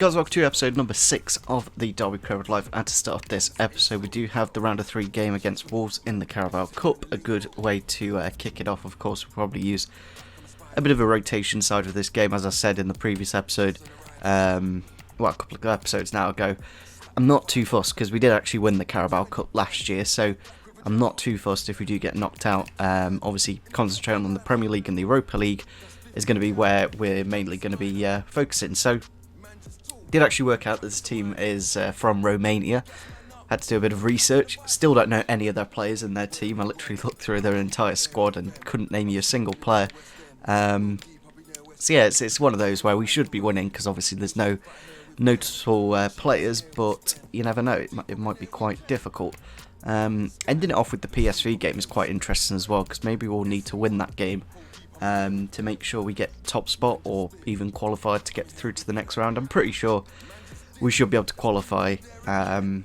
Guys, welcome to episode number 6 of the Derby Crowd Live, and to start off this episode we do have the round of 3 game against Wolves in the Carabao Cup. A good way to kick it off. Of course, we'll probably use a bit of a rotation side of this game, as I said in the previous episode, well, a couple of episodes now ago. I'm not too fussed because we did actually win the Carabao Cup last year, so I'm not too fussed if we do get knocked out. Obviously concentrating on the Premier League and the Europa League is going to be where we're mainly going to be focusing. So did actually work out that this team is from Romania. Had to do a bit of research. Still don't know any of their players in their team. I literally looked through their entire squad and couldn't name you a single player. So yeah, it's one of those where we should be winning because obviously there's no notable players, but you never know. It might be quite difficult. Ending it off with the PSV game is quite interesting as well, because maybe we'll need to win that game to make sure we get top spot or even qualified to get through to the next round. I'm pretty sure we should be able to qualify. But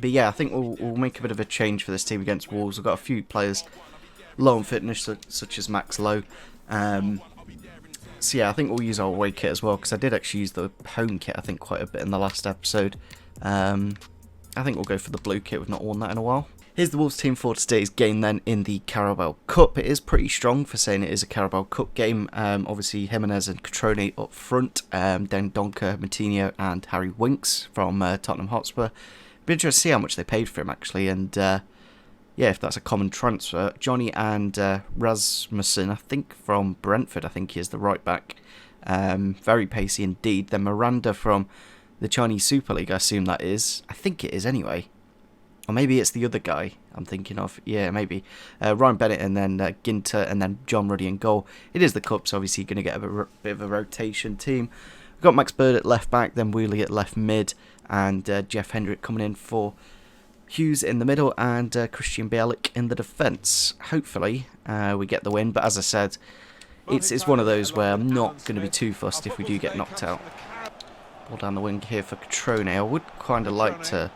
yeah, I think we'll make a bit of a change for this team against Wolves. We've got a few players low on fitness, such as Max Lowe. So yeah, I think we'll use our away kit as well, because I did actually use the home kit, I think, quite a bit in the last episode. I think we'll go for the blue kit. We've not worn that in a while. Here's the Wolves team for today's game then in the Carabao Cup. It is pretty strong for saying it is a Carabao Cup game. Obviously Jimenez and Cutrone up front, then Donker, Moutinho and Harry Winks from Tottenham Hotspur. Be interested to see how much they paid for him actually, and yeah, if that's a common transfer. Johnny and Rasmussen, I think from Brentford, I think he is the right back. Very pacey indeed. Then Miranda from the Chinese Super League, I assume that is. I think it is anyway. Or maybe it's the other guy I'm thinking of. Yeah, maybe. Ryan Bennett and then Ginter and then John Ruddy in goal. It is the Cup, so obviously you're going to get a bit of a rotation team. We've got Max Bird at left back, then Wheelie at left mid, and Jeff Hendrick coming in for Hughes in the middle, and Christian Bielik in the defence. Hopefully we get the win, but as I said, it's one of those where I'm not going to be too fussed if we do get knocked out. Ball down the wing here for Cutrone. I would kind of like to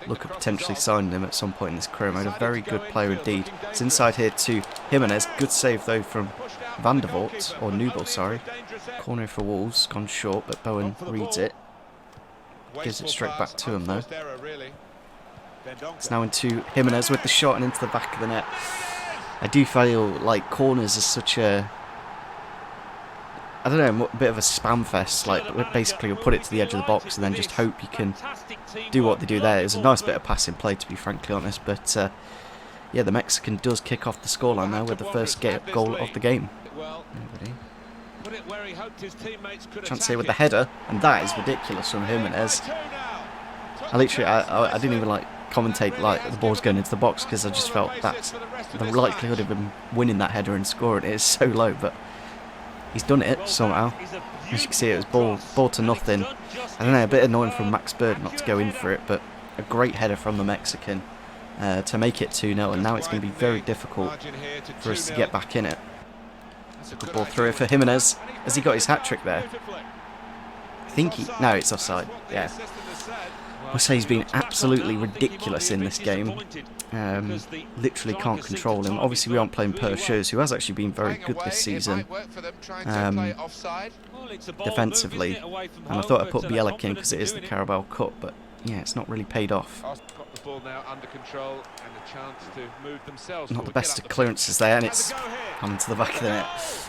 look at potentially signing him at some point in this career mode. A very good player indeed. It's inside here to Jimenez. Good save though from Van der Voort, or Nubel, sorry. Corner for Wolves, gone short, but Bowen reads it. Gives it straight back to him though. It's now into Jimenez with the shot and into the back of the net. I do feel like corners are such a, I don't know, a bit of a spam fest. Like, basically you'll put it to the edge of the box and then just hope you can do what they do there. It was a nice bit of passing play, to be frankly honest, but yeah, the Mexican does kick off the scoreline now with the first goal of the game. Chance here with the header, and that is ridiculous from Jimenez. I didn't even commentate the ball's going into the box, because I just felt that the likelihood of him winning that header and scoring it is so low, but he's done it somehow. As you can see, it was ball to nothing. I don't know, a bit annoying from Max Bird not to go in for it, but a great header from the Mexican to make it 2-0, and now it's going to be very difficult for us to get back in it. Good ball through it for Jimenez. Has he got his hat-trick there? I think no, it's offside, yeah. I say he's been absolutely ridiculous in this game. Literally can't control him. Obviously we aren't playing Pershers, who has actually been very good this season defensively, and I thought I'd put Bielik in because it is the Carabao Cup, but yeah, it's not really paid off. Not the best of clearances there, and it's coming to the back of the net.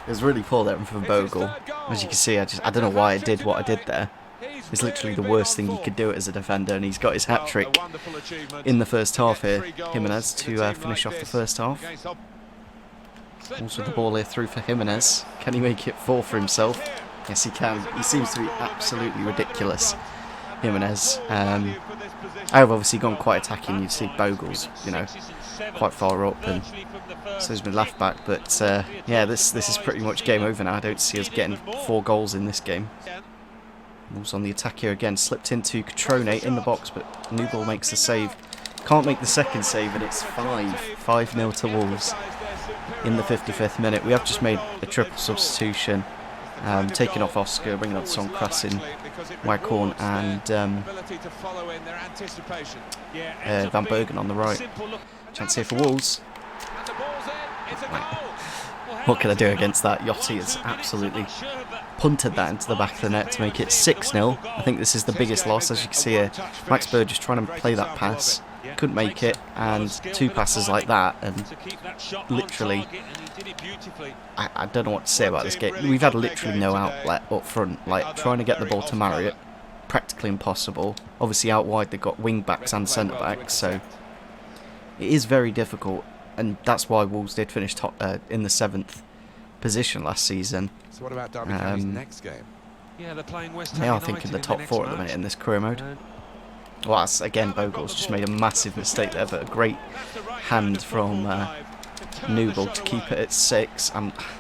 It was really poor there from Bogle. As you can see, I don't know why I did what I did there. It's literally the worst thing you could do it as a defender, and he's got his hat-trick in the first half here, Jimenez, to finish off the first half. Also the ball here through for Jimenez. Can he make it 4 for himself? Yes, he can. He seems to be absolutely ridiculous, Jimenez. I have obviously gone quite attacking. You see Bogle's, quite far up, and so he's been left back. But yeah, this is pretty much game over now. I don't see us getting 4 goals in this game. Wolves on the attack here again, slipped into Cutrone in the box, but Nubel makes the save. Can't make the second save, and it's 5-0 to Wolves in the 55th minute. We have just made a triple substitution, taking off Oscar, bringing on Son Krasin, Waghorn and Van Bergen on the right. Chance here for Wolves. What can I do against that? Yachty has absolutely punted that into the back of the net to make it 6-0. I think this is the biggest loss, as you can see here. Max Burgess trying to play that pass, couldn't make it, and 2 passes like that, and literally, I don't know what to say about this game. We've had literally no outlet up front, like trying to get the ball to Marriott, practically impossible. Obviously out wide they've got wing backs and centre backs, so it is very difficult, and that's why Wolves did finish top, in the 7th position last season. So what about Derby County's next game? Yeah, they're playing West Ham They are United thinking the in top next 4 at the match. minute in this career mode. Well, that's, again, Bogle's just made a massive mistake there, but a great hand from Newell to keep it at 6.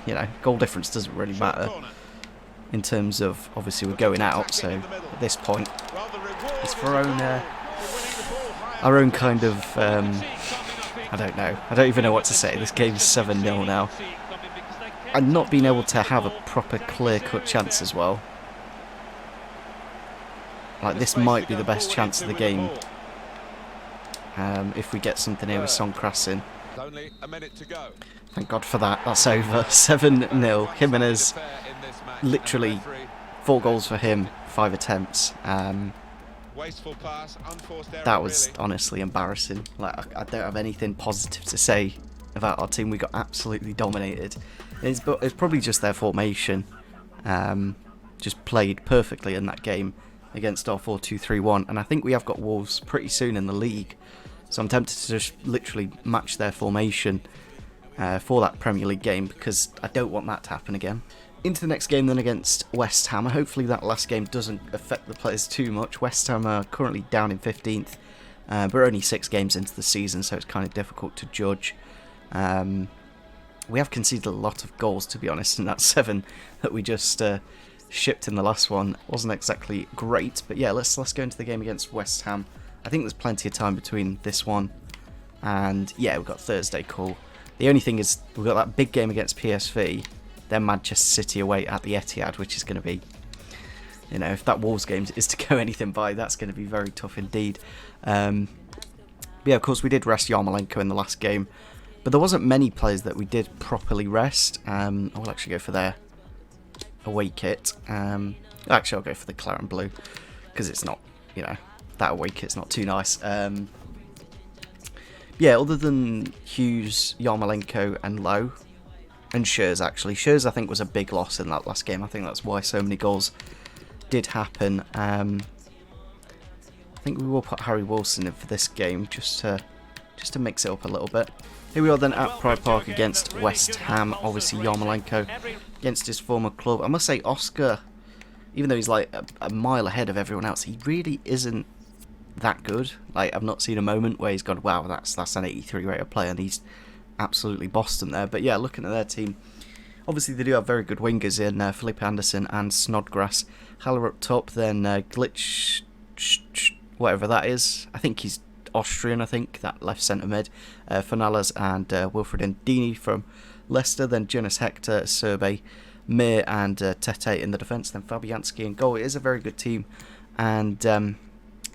You know, goal difference doesn't really matter in terms of, obviously we're going out, so at this point it's for our own kind of, I don't know. I don't even know what to say. This game's 7-0 now. And not being able to have a proper clear-cut chance as well. Like, this might be the best chance of the game. If we get something here with Songkrasin. Only a minute to go. Thank God for that. That's over. 7-0. Jimenez, literally 4 goals for him, 5 attempts. Wasteful pass, unforced error, That was really. honestly embarrassing. Like, I don't have anything positive to say about our team. We got absolutely dominated. It's probably just their formation. Just played perfectly in that game against our 4-2-3-1, and I think we have got Wolves pretty soon in the league. So I'm tempted to just literally match their formation for that Premier League game, because I don't want that to happen again. Into the next game then against West Ham. Hopefully that last game doesn't affect the players too much. West Ham are currently down in 15th. But we're only 6 games into the season, so it's kind of difficult to judge. We have conceded a lot of goals, to be honest, and that 7 that we just shipped in the last one wasn't exactly great. But yeah, let's go into the game against West Ham. I think there's plenty of time between this one and, yeah, we've got Thursday call. The only thing is we've got that big game against PSV, then Manchester City away at the Etihad, which is going to be, you know, if that Wolves game is to go anything by, that's going to be very tough indeed. But yeah, of course, we did rest Yarmolenko in the last game, but there wasn't many players that we did properly rest. I will actually go for their away kit. Actually, I'll go for the claret and blue, because it's not, you know, that away kit's not too nice. Yeah, other than Hughes, Yarmolenko and Lowe, and Schürrle actually. Schürrle, I think, was a big loss in that last game. I think that's why so many goals did happen. I think we will put Harry Wilson in for this game just to mix it up a little bit. Here we are then at Pride Park against West Ham. Obviously Yarmolenko against his former club. I must say Oscar, even though he's like a mile ahead of everyone else, he really isn't that good. Like, I've not seen a moment where he's gone, wow, that's an 83 rated player, and he's absolutely bossed them there. But yeah, looking at their team, obviously they do have very good wingers in Felipe Anderson and Snodgrass. Haller up top, then Glitch, whatever that is. I think he's Austrian, I think, that left centre mid. Fornallas and Wilfred Ndini from Leicester. Then Jonas Hector, Serbe, Mir and Tete in the defence. Then Fabianski in goal. It is a very good team. And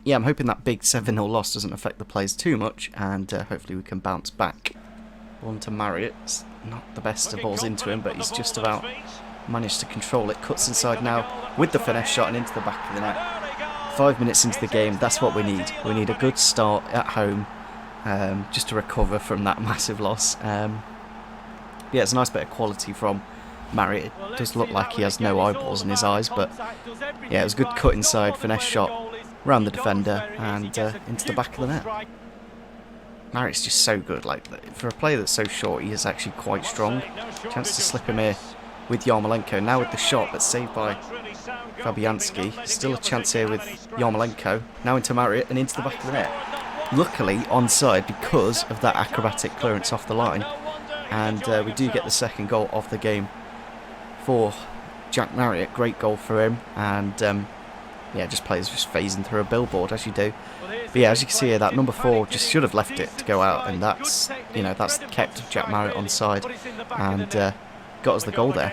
yeah, I'm hoping that big 7-0 loss doesn't affect the players too much. And hopefully we can bounce back. One to Marriott. It's not the best of balls into him, but he's just about managed to control it. Cuts inside now with the finesse shot and into the back of the net. 5 minutes into the game, that's what we need. We need a good start at home, just to recover from that massive loss. Yeah, it's a nice bit of quality from Marriott. It does look like he has no eyeballs in his eyes, but yeah, it was a good cut inside, finesse shot around the defender and into the back of the net. Marriott's just so good. Like, for a player that's so short, he is actually quite strong. Chance to slip him here with Yarmolenko. Now with the shot, but saved by Fabianski. Still a chance here with Yarmolenko. Now into Marriott and into the back of the net. Luckily onside because of that acrobatic clearance off the line. And we do get the second goal of the game for Jack Marriott. Great goal for him. And yeah, just players just phasing through a billboard as you do. But yeah, as you can see here, that number 4 just should have left it to go out, and that's, you know, that's kept Jack Marriott on side and got us the goal there.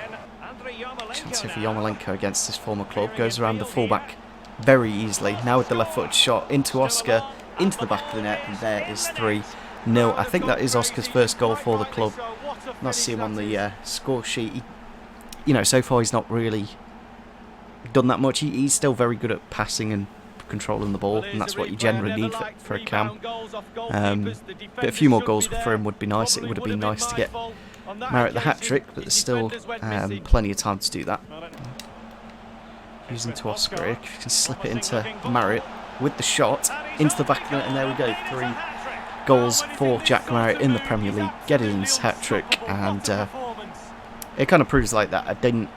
Chance here for Yarmolenko against his former club. Goes around the fullback very easily. Now with the left-footed shot into Oscar, into the back of the net, and there is 3. 0. I think that is Oscar's first goal for the club. Nice to see him on the score sheet. You know, so far he's not really done that much. He's still very good at passing and controlling the ball, and that's what you generally need for a cam. But a few more goals for him would be nice. It would have been nice to get Marriott the hat-trick, but there's still plenty of time to do that. Using to Oscar here, if you can slip it into Marriott with the shot, into the back of the net, and there we go. 3 goals for Jack Marriott in the Premier League, getting his hat-trick, and it kind of proves like that I didn't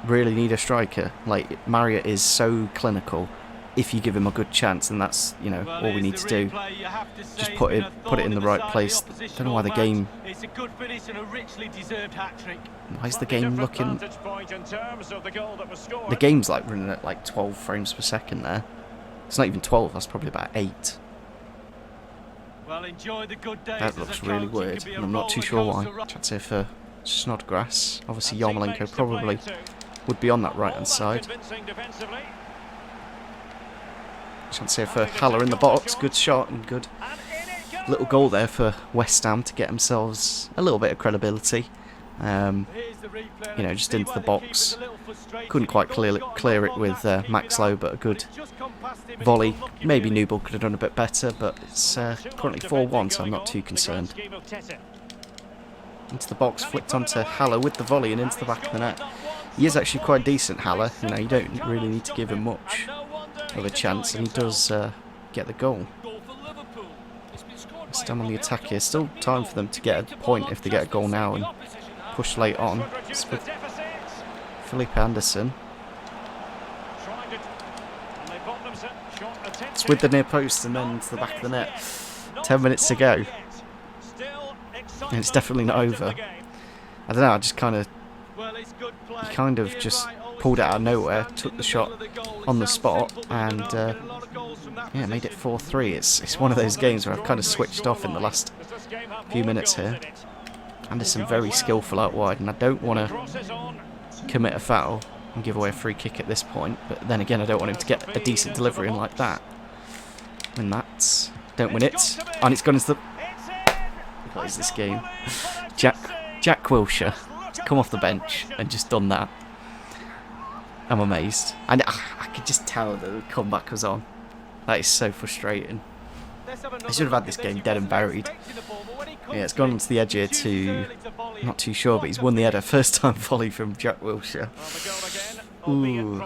really need a striker. Like, Marriott is so clinical. If you give him a good chance, and that's, you know, all we need to do. Just put it in the right place. Don't know why the game. Why is the game looking? The game's like running at like 12 frames per second there. It's not even 12. That's probably about 8. That looks really weird, and I'm not too sure why. Chance here for Snodgrass. Obviously, Yarmolenko probably would be on that right-hand side. Chance here for Haller in the box. Good shot and good little goal there for West Ham to get themselves a little bit of credibility. You know, just into the box. Couldn't quite clear it with Max Lowe, but a good volley. Maybe Newball could have done a bit better, but it's currently 4-1, so I'm not too concerned. Into the box, flicked onto Haller with the volley and into the back of the net. He is actually quite decent, Haller. You know, you don't really need to give him much of a chance, and he does get the goal. Stand on the attack here. Still time for them to get a point if they get a goal now and push late on. It's with Felipe Anderson. It's with the near post and then to the back of the net. 10 minutes to go. And it's definitely not over. I don't know, I just kind of just pulled it out of nowhere, took the shot on the spot, and yeah, made it 4-3. It's one of those games where I've kind of switched off in the last few minutes here. Anderson very skillful out wide, and I don't want to commit a foul and give away a free kick at this point, but then again I don't want him to get a decent delivery in like that. Win that, don't win it, and it's gone into the... What is this game? Jack Wilshere come off the bench and just done that. I'm amazed. And I could just tell that the comeback was on. That is so frustrating. I should have had this game dead and buried. Yeah, it's gone onto the edge here to... I'm not too sure, but he's won the header. First time volley from Jack Wilshere. Ooh.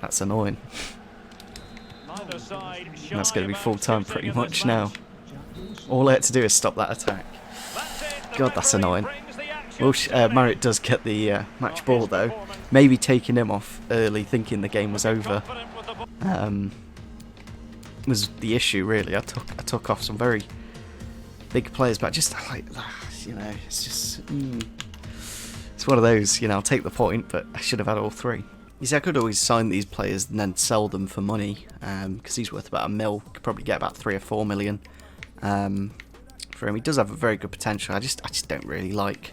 That's annoying. That's going to be full time pretty much now. All I had to do is stop that attack. God, that's annoying. Marriott does get the match ball though. Maybe taking him off early, thinking the game was over, was the issue really. I took off some very big players, but just like, you know, it's just it's one of those. You know, I'll take the point, but I should have had all 3. You see, I could always sign these players and then sell them for money, because he's worth about $1 million. Could probably get about 3 or 4 million. For him, he does have a very good potential. I just don't really like.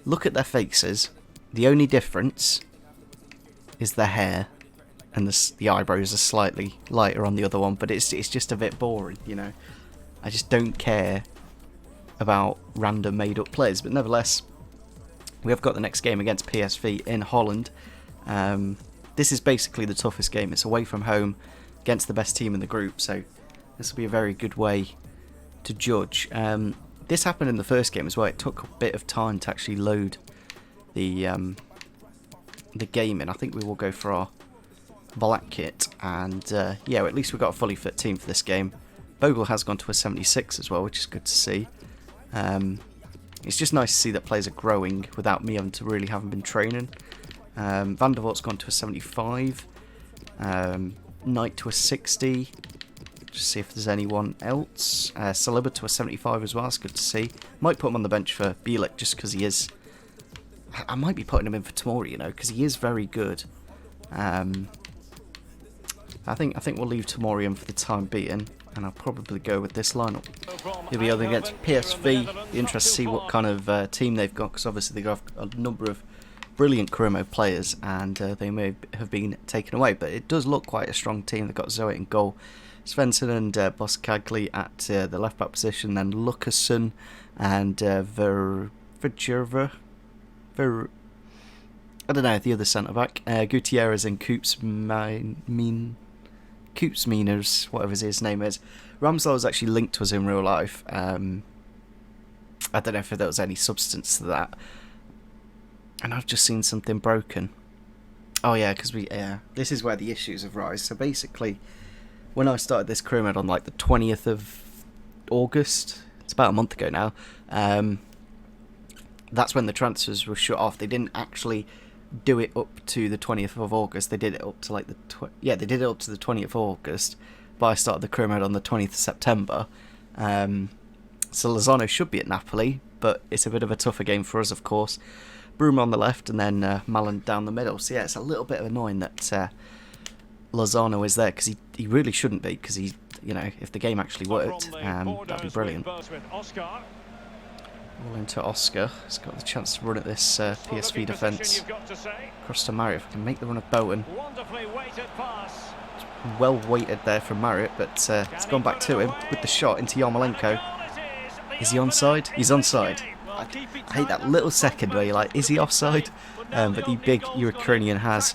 Look at their faces. The only difference is their hair, and the eyebrows are slightly lighter on the other one. But it's just a bit boring, you know. I just don't care about random made-up players. But nevertheless, we have got the next game against PSV in Holland. This is basically the toughest game. It's away from home against the best team in the group, so this will be a very good way to judge. This happened in the first game as well. It took a bit of time to actually load the game in. I think we will go for our black kit, and yeah, at least we've got a fully fit team for this game. Bogle has gone to a 76 as well, which is good to see. It's just nice to see that players are growing without me having to really haven't been training. Van der Vaart's gone to a 75. Knight to a 60. Just see if there's anyone else. Saliba to a 75 as well. That's good to see. Might put him on the bench for Bielik just because he is... I might be putting him in for Tomori, you know, because he is very good. I think we'll leave Tomori in for the time being, and I'll probably go with this lineup. He'll be other against PSV. Be interested to see what kind of team they've got, because obviously they've got a number of brilliant Carimo players, and they may have been taken away, but it does look quite a strong team. They've got Zoet in goal, Svensson and Boskagli at the left back position, then Lucasen and Verjerver. I don't know, the other centre back. Gutierrez and Koopsmeiners, whatever his name is. Ramsdale was actually linked to us in real life. I don't know if there was any substance to that. And I've just seen something broken. Oh yeah, because this is where the issues have arisen. So basically, when I started this career mode on like the 20th of August, it's about a month ago now, that's when the transfers were shut off. They didn't actually do it up to the 20th of August. They did it up to like they did it up to the 20th of August, but I started the career mode on the 20th of September. So Lozano should be at Napoli, but it's a bit of a tougher game for us, of course. Broom on the left and then Malin down the middle. So yeah, it's a little bit annoying that Lozano is there, because he really shouldn't be, because he, if the game actually worked, that'd be brilliant. All into Oscar. He's got the chance to run at this PSV defence. Across to Marriott. If I can make the run of Bowen. Well weighted there from Marriott, but it's gone back to him with the shot into Yarmolenko. Is he onside? He's onside. I hate that little second where you're like, is he offside? But the big Ukrainian has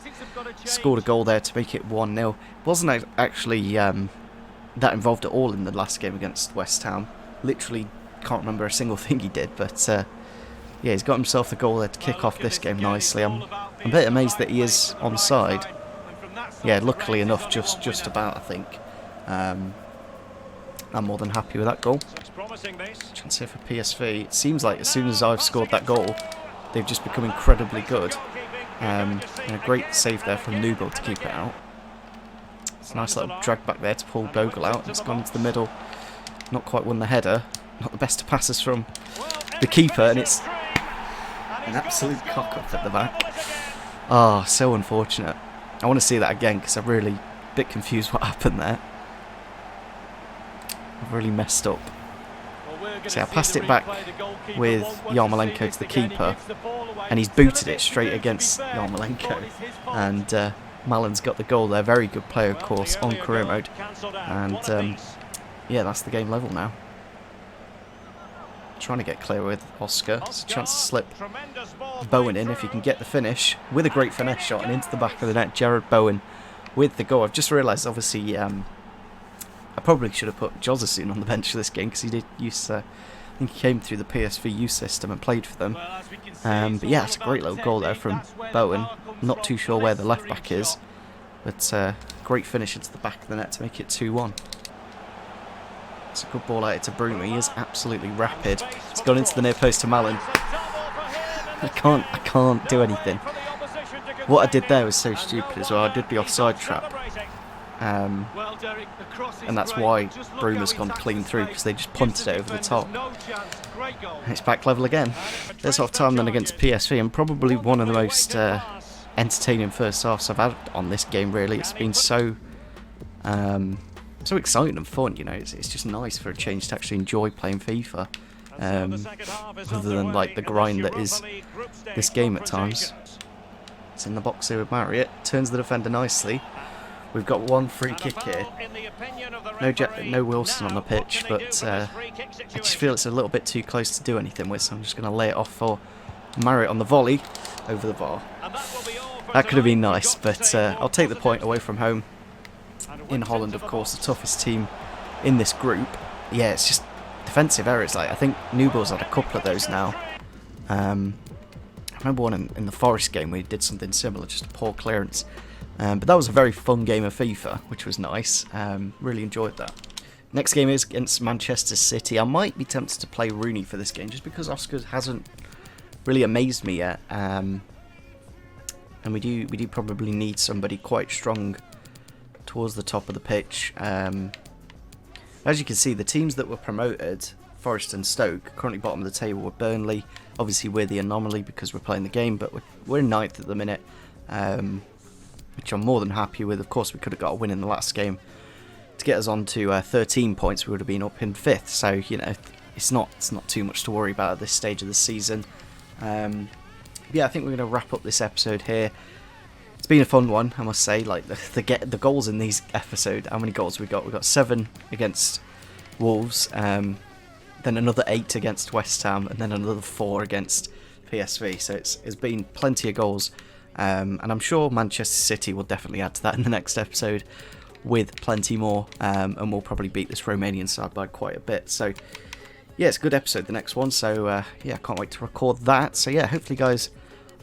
scored a goal there to make it 1-0. Wasn't actually that involved at all in the last game against West Ham. Literally can't remember a single thing he did, but yeah, he's got himself the goal there to kick off this game nicely. I'm a bit amazed that he is onside. Yeah, luckily enough, just about, I think. I'm more than happy with that goal. Chance here for PSV. It seems like as soon as I've scored that goal, they've just become incredibly good. And a great save there from Nubel to keep it out. It's a nice little drag back there to pull Bogle out. It's gone into the middle. Not quite won the header. Not the best of passes from the keeper, and it's an absolute cock-up at the back. Oh, so unfortunate. I want to see that again, because I'm really a bit confused what happened there. I've really messed up. See, I passed it back with Yarmolenko to the keeper, and he's booted it straight against Yarmolenko. And Malin's got the goal there. Very good player, of course, on career mode. And yeah, that's the game level now. Trying to get clear with Oscar. It's a chance to slip Bowen in if he can get the finish with a great finesse shot and into the back of the net. Jared Bowen with the goal. I've just realised, obviously, I probably should have put Josephson on the bench for this game, because he did use, I think he came through the PSV youth system and played for them. But yeah, it's a great little goal there from Bowen. Not too sure where the left back is, but great finish into the back of the net to make it 2-1. It's a good ball out to Bruno. He is absolutely rapid. It's gone into the near post to Malin. I can't do anything. What I did there was so stupid as well. I did the offside trap. And that's why Bruno's gone clean through, because they just punted it over the top. And it's back level again. There's half time then against PSV, and probably one of the most entertaining first halves I've had on this game, really. It's been so exciting and fun, it's just nice for a change to actually enjoy playing FIFA, other than like the grind that is this game at times. It's in the box here with Marriott, turns the defender nicely. We've got one free kick here. No Wilson on the pitch, but I just feel it's a little bit too close to do anything with, so I'm just going to lay it off for Marriott on the volley over the bar. That could have been nice, but I'll take the point away from home. In Holland, of course, the toughest team in this group. Yeah, it's just defensive errors. Like, I think Nubel's had a couple of those now. I remember one in the Forest game where he did something similar, just a poor clearance. But that was a very fun game of FIFA, which was nice. Really enjoyed that. Next game is against Manchester City. I might be tempted to play Rooney for this game, just because Oscar hasn't really amazed me yet. And we do probably need somebody quite strong towards the top of the pitch. As you can see, the teams that were promoted, Forest and Stoke, currently bottom of the table with Burnley. Obviously we're the anomaly because we're playing the game, but we're in 9th at the minute, which I'm more than happy with. Of course we could have got a win in the last game to get us on to 13 points. We would have been up in 5th, so it's not too much to worry about at this stage of the season. Yeah, I think we're going to wrap up this episode here. It's it's been a fun one, I must say. Like the goals in these episode, how many goals we got? We got 7 against Wolves, then another 8 against West Ham, and then another 4 against PSV. So it's been plenty of goals, and I'm sure Manchester City will definitely add to that in the next episode with plenty more, and we'll probably beat this Romanian side by quite a bit. So yeah, it's a good episode, the next one. So yeah, I can't wait to record that. So yeah, hopefully guys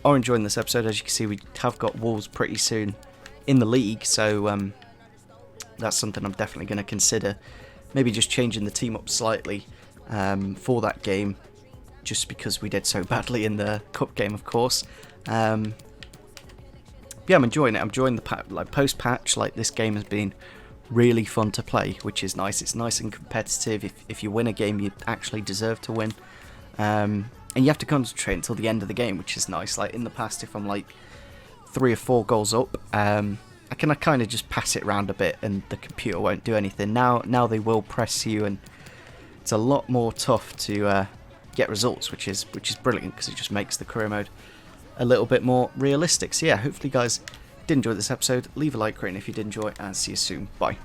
are enjoying this episode. As you can see, we have got Wolves pretty soon in the league, so that's something I'm definitely going to consider. Maybe just changing the team up slightly for that game, just because we did so badly in the cup game, of course. Yeah, I'm enjoying it. I'm enjoying the post-patch. Like, this game has been really fun to play, which is nice. It's nice and competitive. If you win a game, you actually deserve to win. And you have to concentrate until the end of the game, which is nice. Like, in the past, if I'm like 3 or 4 goals up, I can kind of just pass it around a bit and the computer won't do anything. Now they will press you, and it's a lot more tough to get results, which is brilliant, because it just makes the career mode a little bit more realistic. So yeah, hopefully guys did enjoy this episode. Leave a like rating if you did enjoy, and see you soon. Bye.